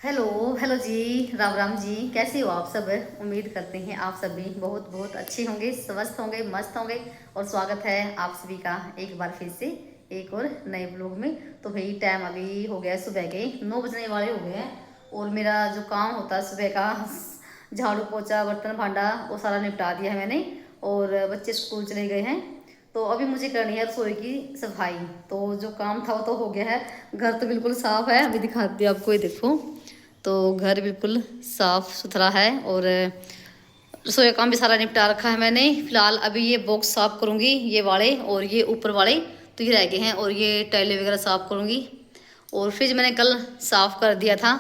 Hello. Hello जी। राम राम जी। कैसे हो आप सब? उम्मीद करते हैं आप सभी बहुत बहुत अच्छे होंगे, स्वस्थ होंगे, मस्त होंगे। और स्वागत है आप सभी का एक बार फिर से एक और नए ब्लॉग में। तो भाई टाइम अभी हो गया सुबह के 9 बजने वाले हो गए हैं। और मेरा जो काम होता है सुबह का, झाड़ू पोछा बर्तन भांडा, वो सारा निपटा दिया है मैंने। और बच्चे स्कूल चले गए हैं। तो अभी मुझे करनी है रसोई की सफाई। तो जो काम था वो तो हो गया है। घर तो बिल्कुल साफ है, अभी दिखाती हूँ आपको, ये देखो। तो घर बिल्कुल साफ सुथरा है। और रसोई का काम भी सारा निपटा रखा है मैंने। फिलहाल अभी ये बॉक्स साफ करूँगी, ये वाले और ये ऊपर वाले तो ये रह गए हैं। और ये टाइलें वगैरह साफ करूँगी। और फ्रिज मैंने कल साफ कर दिया था।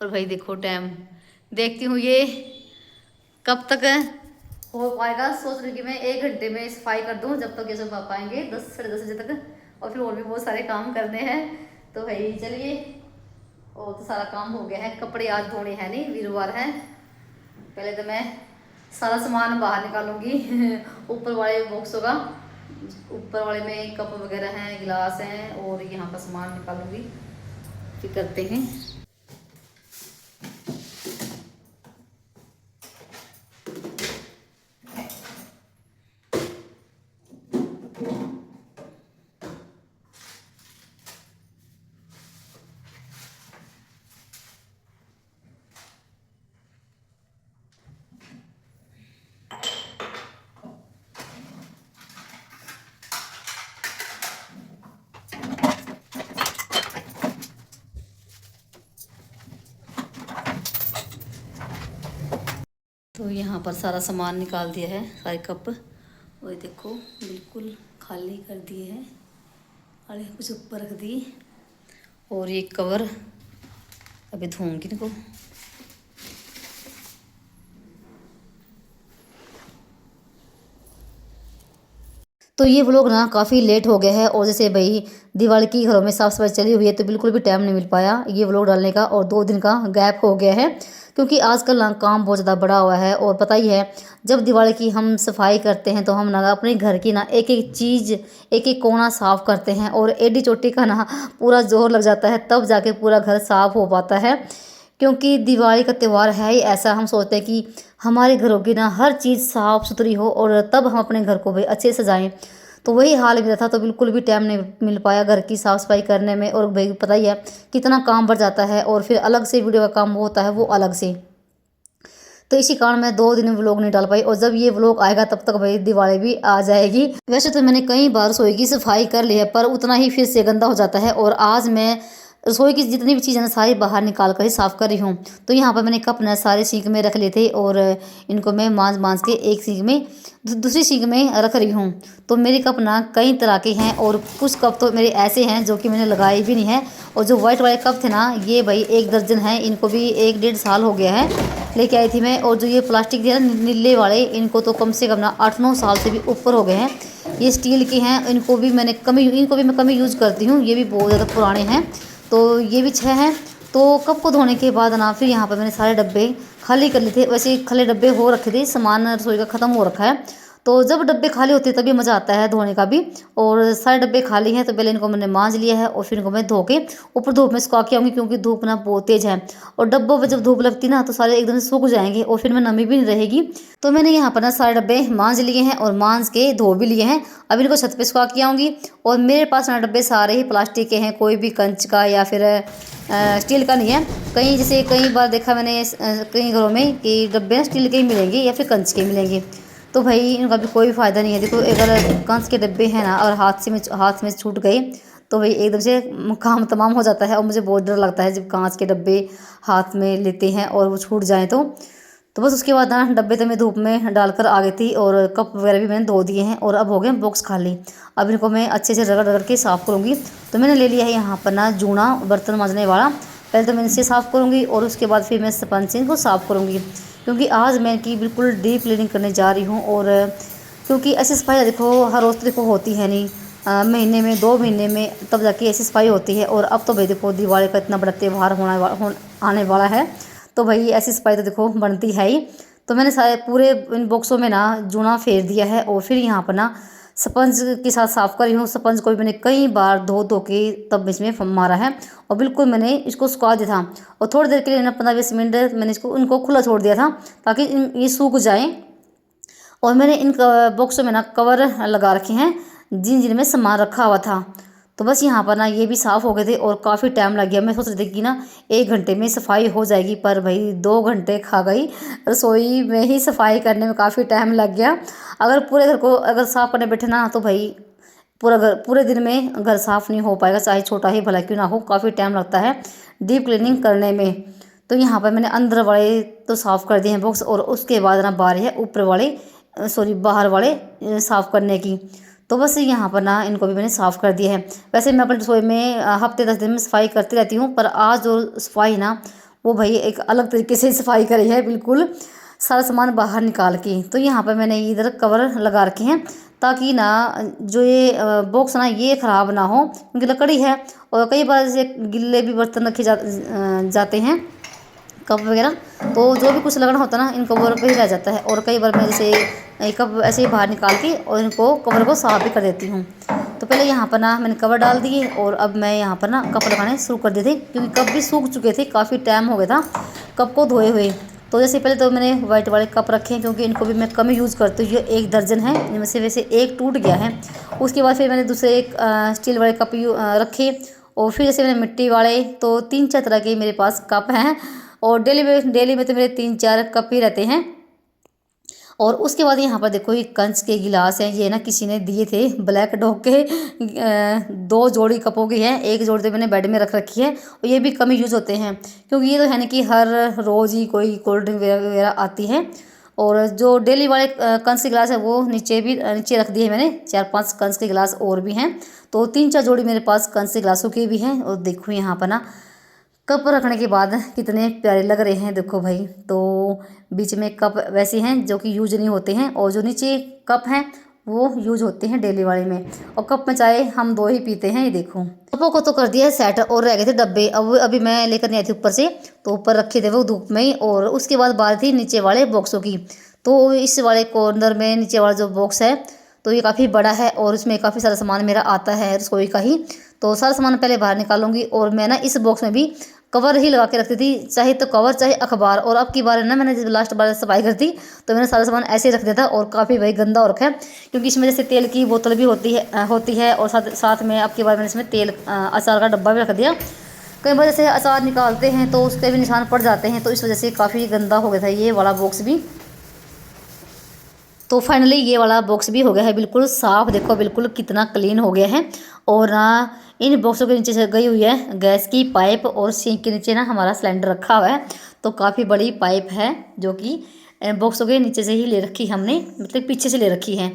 और भाई देखो टाइम, देखती हूँ ये कब तक हो पाएगा। सोच रही कि मैं 1 घंटे में सफाई कर दूँ, जब तक ये सब आ पाएंगे 10 साढ़े 10 बजे तक। और फिर और भी बहुत सारे काम करने हैं। तो भाई चलिए। और तो सारा काम हो गया है। कपड़े आज धोने हैं, नहीं वीरवार है। पहले तो मैं सारा सामान बाहर निकालूंगी। ऊपर वाले बॉक्स होगा, ऊपर वाले में कप वगैरह हैं, गिलास हैं, और यहाँ का सामान निकालूंगी। फिर करते हैं। तो यहाँ पर सारा सामान निकाल दिया है, सारे कप। और ये देखो बिल्कुल खाली कर दिए हैं। अरे कुछ ऊपर रख दिए। और ये कवर अभी धोऊंगी इनको। तो ये व्लॉग ना काफ़ी लेट हो गया है। और जैसे भाई दिवाली की घरों में साफ़ सफाई चली हुई है, तो बिल्कुल भी टाइम नहीं मिल पाया ये व्लॉग डालने का। और 2 दिन का गैप हो गया है, क्योंकि आजकल ना काम बहुत ज़्यादा बड़ा हुआ है। और पता ही है, जब दिवाली की हम सफाई करते हैं तो हम ना अपने घर की ना एक एक चीज़, एक एक कोना साफ़ करते हैं। और एडी चोटी का ना पूरा जोर लग जाता है, तब जाके पूरा घर साफ़ हो पाता है। क्योंकि दिवाली का त्यौहार है ही ऐसा, हम सोचते हैं कि हमारे घरों की ना हर चीज़ साफ़ सुथरी हो और तब हम अपने घर को भी अच्छे से सजाएं। तो वही हाल मेरा था। तो बिल्कुल भी टाइम नहीं मिल पाया घर की साफ़ सफाई करने में। और भाई पता ही है कितना काम बढ़ जाता है। और फिर अलग से वीडियो का काम होता है, वो अलग से। तो इसी कारण मैं 2 दिन व्लॉग नहीं डाल पाई। और जब ये व्लॉग आएगा तब तक भाई दिवाली भी आ जाएगी। वैसे तो मैंने कई बार रसोई की सफाई कर ली है, पर उतना ही फिर से गंदा हो जाता है। और आज मैं रसोई की जितनी भी चीज़ें ना सारी बाहर निकाल कर ही साफ़ कर रही हूँ। तो यहाँ पर मैंने कप ना सारे सिंक में रख लिए थे, और इनको मैं मांज मांज के एक सिंक में दूसरी सिंक में रख रही हूँ। तो मेरे कप ना कई तरह के हैं, और कुछ कप तो मेरे ऐसे हैं जो कि मैंने लगाए भी नहीं है। और जो वाइट वाले कप थे ना, ये भाई 1 दर्जन है। इनको भी 1 डेढ़ साल हो गया है लेके आई थी मैं। और जो ये प्लास्टिक के ना नीले वाले, इनको तो कम से कम ना 8 9 साल से भी ऊपर हो गए हैं। ये स्टील के हैं, इनको भी मैं कम ही यूज़ करती हूँ। ये भी बहुत ज़्यादा पुराने हैं। तो ये भी 6 हैं। तो कप को धोने के बाद ना फिर यहाँ पर मैंने सारे डब्बे खाली कर लिए थे। वैसे खाली डब्बे हो रखे थे, सामान रसोई का ख़त्म हो रखा है। तो जब डब्बे खाली होते हैं तभी मज़ा आता है धोने का भी। और सारे डब्बे खाली हैं, तो पहले इनको मैंने मांज लिया है। और फिर इनको मैं धो के ऊपर धूप में सुखा के आऊँगी, क्योंकि धूप ना बहुत तेज़ है। और डब्बों पर जब धूप लगती ना, तो सारे एकदम से सूख जाएंगे, और फिर में नमी भी नहीं रहेगी। तो मैंने यहाँ पर ना सारे डब्बे मांज लिए हैं, और मांज के धो भी लिए हैं। अब इनको छत पे सुखा के आऊँगी। और मेरे पास ना डब्बे सारे ही प्लास्टिक के हैं, कोई भी कंच का या फिर स्टील का नहीं है। कहीं जैसे कई बार देखा मैंने कई घरों में कि डब्बे स्टील के ही मिलेंगे या फिर कंच के मिलेंगे। तो भाई इनका भी कोई फ़ायदा नहीं है। देखो अगर कांच के डब्बे हैं ना, और हाथ में छूट गए, तो भाई एकदम से काम तमाम हो जाता है। और मुझे बहुत डर लगता है जब कांच के डब्बे हाथ में लेते हैं और वो छूट जाएँ तो बस उसके बाद ना डब्बे तो मैं धूप में डालकर आ गई थी। और कप वगैरह भी मैंने धो दिए हैं, और अब हो गए बॉक्स खाली। अब इनको मैं अच्छे से रगड़ रगड़ के साफ़ करूँगी। तो मैंने ले लिया है यहाँ पर ना जूना बर्तन मांजने वाला। पहले तो मैं इनसे साफ़ करूँगी, और उसके बाद फिर मैं स्पंज से इनको साफ़ करूँगी। क्योंकि आज मैं इनकी बिल्कुल डीप क्लीनिंग करने जा रही हूँ। और क्योंकि ऐसी सफाई देखो हर रोज़ तो देखो होती है नहीं, महीने में 2 महीने में तब जाके ऐसी सफाई होती है। और अब तो भाई देखो दिवाली का इतना बड़ा त्यौहार आने वाला है। तो भाई ऐसी सफाई तो देखो बनती है ही। तो मैंने सारे पूरे इन बॉक्सों में ना जूना फेर दिया है। और फिर यहाँ पर ना स्पंज के साथ साफ़ करी हूँ। स्पंज को भी मैंने कई बार धो धो के तब इसमें मारा है और बिल्कुल मैंने इसको सुखा दिया था और थोड़ी देर के लिए ना 15-20 मिनट मैंने इसको इनको खुला छोड़ दिया था ताकि ये सूख जाए। और मैंने इन बॉक्सों में ना कवर लगा रखे हैं जिन जिन में सामान रखा हुआ था। तो बस यहाँ पर ना ये भी साफ़ हो गए थे और काफ़ी टाइम लग गया। मैं सोच रही थी कि ना 1 घंटे में सफाई हो जाएगी, पर भाई 2 घंटे खा गई। रसोई में ही सफाई करने में काफ़ी टाइम लग गया। अगर पूरे घर को अगर साफ़ करने बैठे ना तो भाई पूरा घर पूरे दिन में घर साफ़ नहीं हो पाएगा, चाहे छोटा ही भला क्यों ना हो। काफ़ी टाइम लगता है डीप क्लीनिंग करने में। तो यहाँ पर मैंने अंदर वाले तो साफ़ कर दिए हैं बॉक्स, और उसके बाद ना बारी है ऊपर वाले बाहर वाले साफ़ करने की। तो बस यहाँ पर ना इनको भी मैंने साफ़ कर दिया है। वैसे मैं अपनी रसोई में हफ्ते 10 दिन में सफाई करती रहती हूँ, पर आज जो सफाई ना वो भाई एक अलग तरीके से सफाई करी है, बिल्कुल सारा सामान बाहर निकाल के। तो यहाँ पर मैंने इधर कवर लगा रखे हैं ताकि ना जो ये बॉक्स ना ये ख़राब ना हो, क्योंकि लकड़ी है और कई बार जैसे गिल्ले भी बर्तन रखे जाते हैं, कप वगैरह, तो जो भी कुछ लगना होता है ना इनको कवर पर ही रह जाता है। और कई बार मैं जैसे कप ऐसे ही बाहर निकाल के और इनको कवर को साफ भी कर देती हूँ। तो पहले यहाँ पर ना मैंने कवर डाल दिए और अब मैं यहाँ पर ना कप लगाने शुरू कर दिए थे, क्योंकि कप भी सूख चुके थे, काफ़ी टाइम हो गया था कप को धोए हुए। तो जैसे पहले तो मैंने वाइट वाले कप रखे हैं, क्योंकि इनको भी मैं कम ही यूज़ करती हूँ। ये 1 दर्जन है, इनमें से वैसे एक टूट गया है। उसके बाद फिर मैंने दूसरे एक स्टील वाले कप रखे, और फिर जैसे मैंने मिट्टी वाले, तो 3-4 तरह के मेरे पास कप हैं। और डेली में तो मेरे 3-4 कप ही रहते हैं। और उसके बाद यहाँ पर देखो ये कंच के गिलास हैं, ये ना किसी ने दिए थे ब्लैक डॉग के 2 जोड़ी कपों की है। एक जोड़ी तो मैंने बेड में रख रखी है, और ये भी कम ही यूज़ होते हैं, क्योंकि ये तो है ना कि हर रोज़ ही कोई कोल्ड ड्रिंक वगैरह आती है। और जो डेली वाले कंच के गिलास है वो नीचे रख दिए मैंने। 4-5 कंच के गिलास और भी हैं, तो 3-4 जोड़ी मेरे पास कंच के गिलासों के भी हैं। और देखो यहाँ पर ना कप रखने के बाद कितने प्यारे लग रहे हैं, देखो भाई। तो बीच में कप वैसे हैं जो कि यूज नहीं होते हैं, और जो नीचे कप हैं वो यूज होते हैं डेली वाले में। और कप में चाय हम 2 ही पीते हैं। ये देखो कपों को तो कर दिया है सेट, और रह गए थे डब्बे। अब अभी मैं लेकर नहीं आई थी ऊपर से, तो ऊपर रखे थे वो धूप में ही। और उसके बाद बात थी नीचे वाले बॉक्सों की। तो इस वाले कॉर्नर में नीचे वाला जो बॉक्स है, तो ये काफ़ी बड़ा है और इसमें काफ़ी सारा सामान मेरा आता है रसोई का ही। तो सारा सामान पहले बाहर निकालूंगी। और मैं ना इस बॉक्स में भी कवर ही लगा के रखती थी, चाहे तो कवर चाहे अखबार। और अब की बार ना मैंने जब लास्ट बार सफाई करती तो मैंने सारा सामान ऐसे ही रख दिया था, और काफ़ी भाई गंदा हो रखा है, क्योंकि इसमें जैसे तेल की बोतल भी होती है और साथ में अब की बार मैंने इसमें अचार का डब्बा भी रख दिया। कई बार जैसे अचार निकालते हैं तो उसके भी निशान पड़ जाते हैं, तो इस वजह से काफ़ी गंदा हो गया था ये वाला बॉक्स भी। तो फाइनली ये वाला बॉक्स भी हो गया है बिल्कुल साफ़, देखो बिल्कुल कितना क्लीन हो गया है। और ना इन बॉक्सों के नीचे से गई हुई है गैस की पाइप, और सिंक के नीचे ना हमारा सिलेंडर रखा हुआ है। तो काफ़ी बड़ी पाइप है जो कि बॉक्सों के नीचे से ही ले रखी हमने, मतलब पीछे से ले रखी है।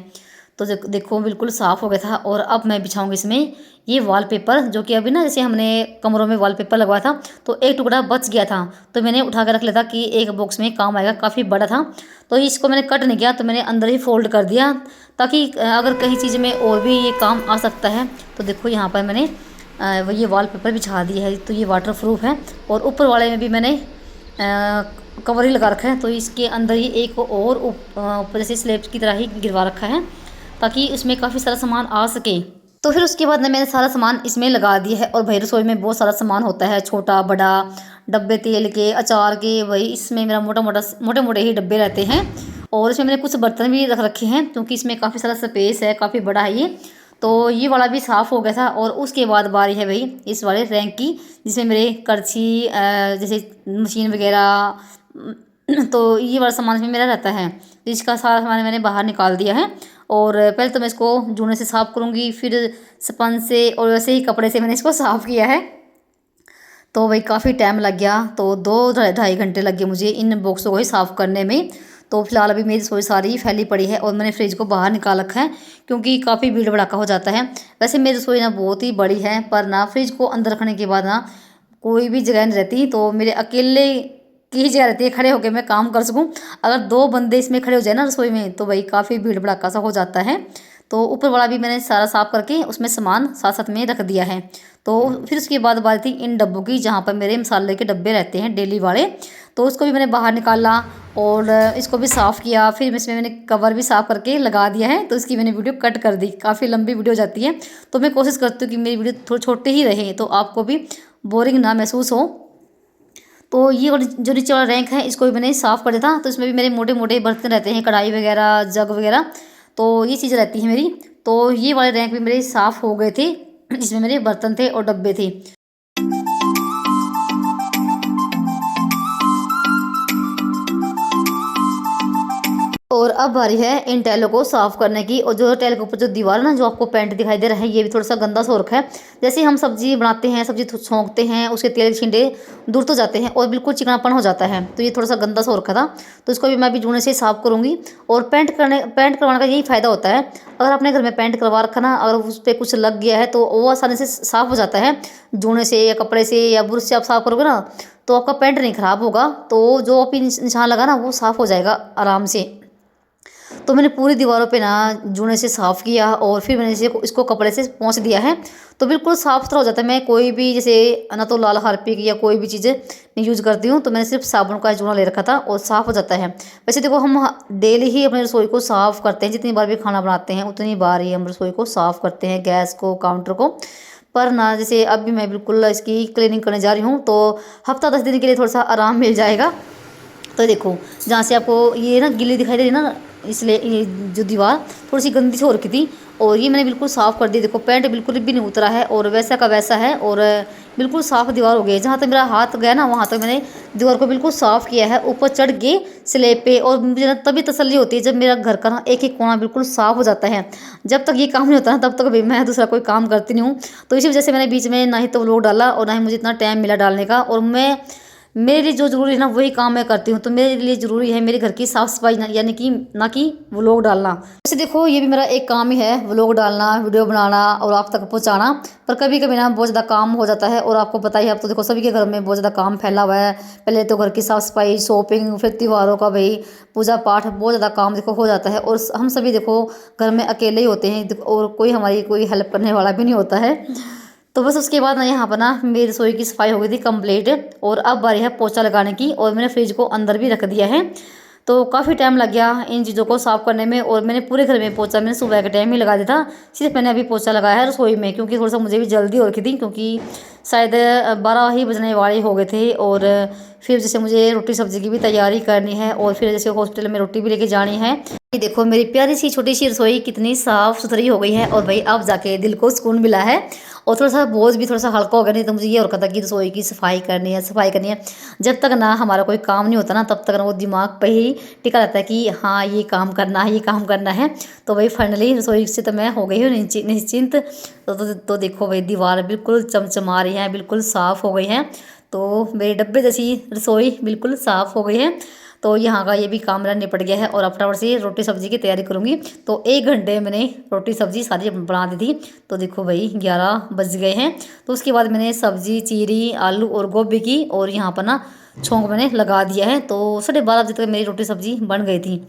तो देखो बिल्कुल साफ़ हो गया था। और अब मैं बिछाऊंगी इसमें ये वॉलपेपर, जो कि अभी ना जैसे हमने कमरों में वॉलपेपर लगवाया था तो एक टुकड़ा बच गया था, तो मैंने उठा कर रख लिया था कि एक बॉक्स में काम आएगा, काफ़ी बड़ा था। तो इसको मैंने कट नहीं किया, तो मैंने अंदर ही फोल्ड कर दिया, ताकि अगर कहीं चीज़ में और भी ये काम आ सकता है। तो देखो यहाँ पर मैंने ये वॉलपेपर बिछा दिया है, तो ये वाटर प्रूफ है। और ऊपर वाले में भी मैंने कवर ही लगा रखा है, तो इसके अंदर ही एक और ऊपर जैसे स्लेब की तरह ही गिरवा रखा है, ताकि इसमें काफ़ी सारा सामान आ सके। तो फिर उसके बाद ना मैंने सारा सामान इसमें लगा दिया है। और भाई रसोई में बहुत सारा सामान होता है, छोटा बड़ा, डब्बे तेल के, अचार के, वही इसमें मेरा मोटे मोटे ही डब्बे रहते हैं। और इसमें मैंने कुछ बर्तन भी रख रखे हैं, क्योंकि इसमें काफ़ी सारा स्पेस है, काफ़ी बड़ा है ये। तो ये वाला भी साफ़ हो गया था। और उसके बाद बारी है भाई इस वाले रैंक की, जिसमें मेरे करछी जैसे मशीन वगैरह, तो ये वाला सामान इसमें मेरा रहता है। तो इसका सारा सामान मैंने बाहर निकाल दिया है। और पहले तो मैं इसको जूने से साफ़ करूँगी, फिर स्पंज से और वैसे ही कपड़े से मैंने इसको साफ़ किया है। तो भाई काफ़ी टाइम लग गया, तो 2-2.5 घंटे लग गए मुझे इन बॉक्सों को ही साफ़ करने में। तो फिलहाल अभी मेरी रसोई सारी ही फैली पड़ी है, और मैंने फ्रिज को बाहर निकाल रखा है, क्योंकि काफ़ी भीड़ भड़ाका हो जाता है। वैसे मेरी रसोई ना बहुत ही बड़ी है, पर ना फ्रिज को अंदर रखने के बाद ना कोई भी जगह नहीं रहती, तो मेरे अकेले की ही जगह रहती है खड़े होकर मैं काम कर सकूं। अगर 2 बंदे इसमें खड़े हो जाए ना रसोई में, तो भाई काफ़ी भीड़ भड़ाका सा हो जाता है। तो ऊपर वाला भी मैंने सारा साफ़ करके उसमें सामान साथ साथ में रख दिया है। तो फिर उसके बाद बात थी इन डब्बों की, जहाँ पर मेरे मसाले के डब्बे रहते हैं डेली वाले। तो उसको भी मैंने बाहर निकाला और इसको भी साफ़ किया। फिर इसमें मैंने कवर भी साफ़ करके लगा दिया है। तो इसकी मैंने वीडियो कट कर दी, काफ़ी लंबी वीडियो हो जाती है। तो मैं कोशिश करती हूँ कि मेरी वीडियो थोड़ी छोटे ही रहे, तो आपको भी बोरिंग ना महसूस हो। तो ये वाली जो नीचे वाला रैंक है इसको भी मैंने साफ़ कर दिया था। तो इसमें भी मेरे मोटे मोटे बर्तन रहते हैं, कढ़ाई वगैरह, जग वगैरह, तो ये चीज़ें रहती हैं मेरी। तो ये वाले रैंक भी मेरे साफ़ हो गए थे, जिसमें मेरे बर्तन थे और डब्बे थे। और अब बारी है इन टाइलों को साफ़ करने की। और जो टाइल के ऊपर जो दीवार है ना, जो आपको पेंट दिखाई दे रहा है, ये भी थोड़ा सा गंदा सा हो रखा है। जैसे हम सब्जी बनाते हैं, सब्जी छोंकते हैं, उसके तेल के छींटे दूर तो जाते हैं और बिल्कुल चिकनापन हो जाता है। तो ये थोड़ा सा गंदा सा हो रखा था, तो इसको भी मैं अभी जूने से साफ़ करूँगी। और पेंट करवाने का यही फ़ायदा होता है, अगर आपने घर में पेंट करवा रखा ना, अगर उस पर कुछ लग गया है तो वो आसानी से साफ़ हो जाता है। जूने से या कपड़े से या ब्रश से आप साफ़ करोगे ना, तो आपका पेंट नहीं ख़राब होगा। तो जो आप निशान लगा ना, वो साफ़ हो जाएगा आराम से। तो मैंने पूरी दीवारों पे ना जूने से साफ़ किया और फिर मैंने इसको कपड़े से पोंछ दिया है। तो बिल्कुल साफ़ सुथरा हो जाता है। मैं कोई भी जैसे ना तो लाल हार्पिक या कोई भी चीज़ें नहीं यूज़ करती हूँ। तो मैंने सिर्फ साबुन का जूना ले रखा था और साफ़ हो जाता है। वैसे देखो, हम डेली ही अपनी रसोई को साफ़ करते हैं, जितनी बार भी खाना बनाते हैं उतनी बार ही हम रसोई को साफ़ करते हैं, गैस को, काउंटर को। पर ना जैसे अब भी मैं बिल्कुल इसकी क्लीनिंग करने जा रही हूँ, तो हफ्ता 10 दिन के लिए थोड़ा सा आराम मिल जाएगा। तो देखो, जहाँ से आपको ये ना गिल्ली दिखाई दे रही ना, इसलिए ये जो दीवार थोड़ी सी गंदी सी हो रखी थी, और ये मैंने बिल्कुल साफ़ कर दी। देखो, पेंट बिल्कुल भी नहीं उतरा है और वैसा का वैसा है और बिल्कुल साफ़ दीवार हो गई है। जहाँ तक मेरा हाथ गया ना, वहाँ तक मैंने दीवार को बिल्कुल साफ़ किया है, ऊपर चढ़ के स्लैब पे। और मुझे ना तभी तसल्ली होती है जब मेरा घर का ना एक एक कोना बिल्कुल साफ़ हो जाता है। जब तक ये काम नहीं होता ना, तब तक भी मैं दूसरा कोई काम करती नहीं हूँ। तो इसी वजह से मैंने बीच में ना ही तो व्लॉग डाला और ना ही मुझे इतना टाइम मिला डालने का। और मेरे लिए जो ज़रूरी है ना, वही काम मैं करती हूँ। तो मेरे लिए ज़रूरी है मेरे घर की साफ़ सफाई, यानी कि ना कि व्लॉग डालना। वैसे देखो, ये भी मेरा एक काम ही है, व्लॉग डालना, वीडियो बनाना और आप तक पहुँचाना। पर कभी कभी ना बहुत ज़्यादा काम हो जाता है, और आपको पता ही है, अब तो देखो सभी के घर में बहुत ज़्यादा काम फैला हुआ है। पहले तो घर की साफ़ सफाई, शॉपिंग, फिर त्योहारों का भाई पूजा पाठ, बहुत ज़्यादा काम देखो हो जाता है। और हम सभी देखो घर में अकेले ही होते हैं और कोई हमारी कोई हेल्प करने वाला भी नहीं होता है। तो बस उसके बाद ना यहाँ पर ना मेरी रसोई की सफाई हो गई थी कंप्लीट। और अब बारी है पोछा लगाने की, और मैंने फ्रिज को अंदर भी रख दिया है। तो काफ़ी टाइम लग गया इन चीज़ों को साफ़ करने में। और मैंने पूरे घर में पोछा मैंने सुबह के टाइम ही लगा दिया था। सिर्फ मैंने अभी पोछा लगाया है रसोई में, क्योंकि थोड़ा सा मुझे भी जल्दी हो रखी थी, क्योंकि शायद 12 ही बजने वाले हो गए थे। और फिर जैसे मुझे रोटी सब्जी की भी तैयारी करनी है, और फिर जैसे हॉस्पिटल में रोटी भी लेके जानी है। ये देखो, मेरी प्यारी सी छोटी सी रसोई कितनी साफ़ सुथरी हो गई है, और भाई अब जाके दिल को सुकून मिला है। और थोड़ा सा बोझ भी थोड़ा सा हल्का हो गया। नहीं तो मुझे ये होता था कि रसोई की सफाई करनी है, सफाई करनी है। जब तक ना हमारा कोई काम नहीं होता ना, तब तक ना वो दिमाग पे ही टिका रहता है कि हाँ, ये काम करना है, ये काम करना है। तो भाई फाइनली रसोई से तो मैं हो गई हूँ निश्चिंत। तो देखो भाई, दीवार बिल्कुल चमचमा रही है, बिल्कुल साफ़ हो गई है। तो मेरे डब्बे जैसी रसोई बिल्कुल साफ़ हो गई है। तो यहाँ का ये भी काम मेरा निपट गया है, और अब फटाफट से रोटी सब्जी की तैयारी करूँगी। तो 1 घंटे मैंने रोटी सब्जी सारी बना दी थी। तो देखो भाई, 11 बज गए हैं। तो उसके बाद मैंने सब्जी चीरी, आलू और गोभी की, और यहाँ पर ना छोंक मैंने लगा दिया है। तो 12:30 बजे तक मेरी रोटी सब्जी बन गई थी।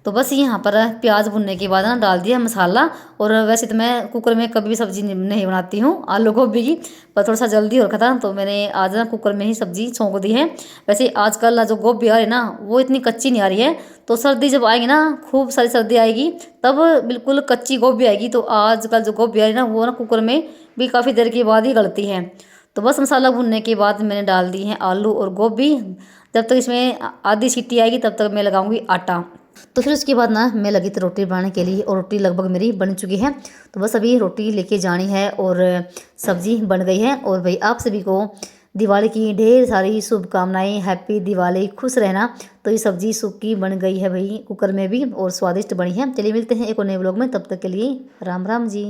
तो बस यहाँ पर प्याज भुनने के बाद ना डाल दिया मसाला। और वैसे तो मैं कुकर में कभी भी सब्ज़ी नहीं बनाती हूँ आलू गोभी की, पर थोड़ा सा जल्दी हो रखा था, तो मैंने आज ना कुकर में ही सब्ज़ी छोंक दी है। वैसे आजकल जो गोभी आ रही है ना, वो इतनी कच्ची नहीं आ रही है। तो सर्दी जब आएगी ना, खूब सारी सर्दी आएगी, तब बिल्कुल कच्ची गोभी आएगी। तो आजकल जो गोभी आ रही है ना, वो ना कुकर में भी काफ़ी देर के बाद ही गलती है। तो बस मसाला भुनने के बाद मैंने डाल दी है आलू और गोभी। जब तक इसमें आधी सीटी आएगी, तब तक मैं लगाऊंगी आटा। तो फिर उसके बाद ना मैं लगी थी रोटी बनाने के लिए, और रोटी लगभग मेरी बन चुकी है। तो बस अभी रोटी लेके जानी है, और सब्जी बन गई है। और भाई आप सभी को दिवाली की ढेर सारी शुभकामनाएं, हैप्पी दिवाली, खुश रहना। तो ये सब्जी सूखी बन गई है भाई कुकर में भी, और स्वादिष्ट बनी है। चलिए मिलते हैं एक और नए व्लॉग में, तब तक के लिए राम राम जी।